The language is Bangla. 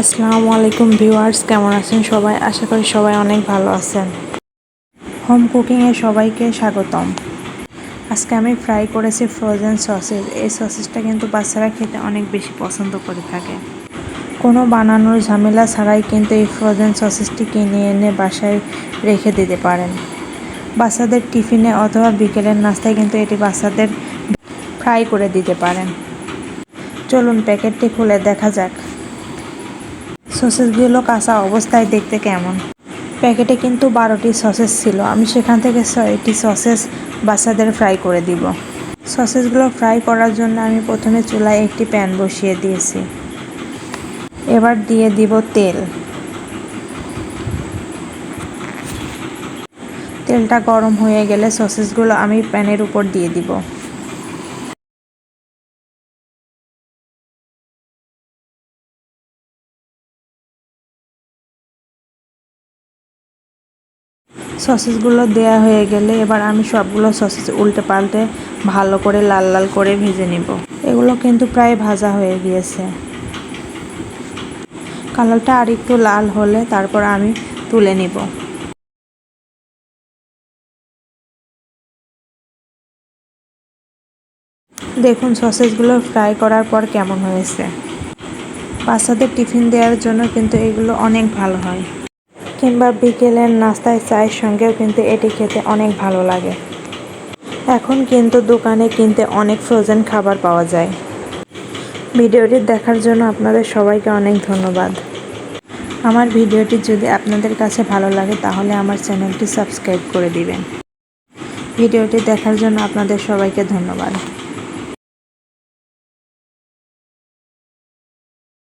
আসসালামু আলাইকুম ভিউয়ার্স, কেমন আছেন সবাই? আশা করি সবাই অনেক ভালো আছেন। হোম কুকিংয়ে সবাইকে স্বাগতম। আজকে আমি ফ্রাই করেছি ফ্রোজেন সসেজ। এই সসেজটা কিন্তু বাচ্চারা খেতে অনেক বেশি পছন্দ করে থাকে। কোনো বানানোর ঝামেলা ছাড়াই কিন্তু এই ফ্রোজেন সসেজটি কিনে এনে বাসায় রেখে দিতে পারেন। বাচ্চাদের টিফিনে অথবা বিকেলের নাস্তায় কিন্তু এটি বাচ্চাদের ফ্রাই করে দিতে পারেন। চলুন প্যাকেটটি খুলে দেখা যাক সসেজগুলো কাঁচা অবস্থায় দেখতে কেমন। প্যাকেটে কিন্তু 12টি সসেজ ছিল। আমি সেখান থেকে 6টি সসেজ বাচ্চাদের ফ্রাই করে দিব। সসেজগুলো ফ্রাই করার জন্য আমি প্রথমে চুলায় একটি প্যান বসিয়ে দিয়েছি। এবার দিয়ে দিব তেল। তেলটা গরম হয়ে গেলে সসেজগুলো আমি প্যানের উপর দিয়ে দিব। সসেজগুলো দেয়া হয়ে গেলে এবার আমি সবগুলো সসেজ উল্টে পাল্টে ভালো করে লাল লাল করে ভেজে নিব। এগুলো কিন্তু প্রায় ভাজা হয়ে গিয়েছে। কালারটা আর একটু লাল হলে তারপর আমি তুলে নিব। দেখুন সসেজগুলো ফ্রাই করার পর কেমন হয়েছে। বাচ্চাদের টিফিন দেওয়ার জন্য কিন্তু এগুলো অনেক ভালো হয়, কিংবা বিকেলের নাস্তায় চায়ের সঙ্গেও কিন্তু এটি খেতে অনেক ভালো লাগে। এখন কিন্তু দোকানে কিনতে অনেক ফ্রোজেন খাবার পাওয়া যায়। ভিডিওটি দেখার জন্য আপনাদের সবাইকে অনেক ধন্যবাদ। আমার ভিডিওটি যদি আপনাদের কাছে ভালো লাগে তাহলে আমার চ্যানেলটি সাবস্ক্রাইব করে দিবেন। ভিডিওটি দেখার জন্য আপনাদের সবাইকে ধন্যবাদ।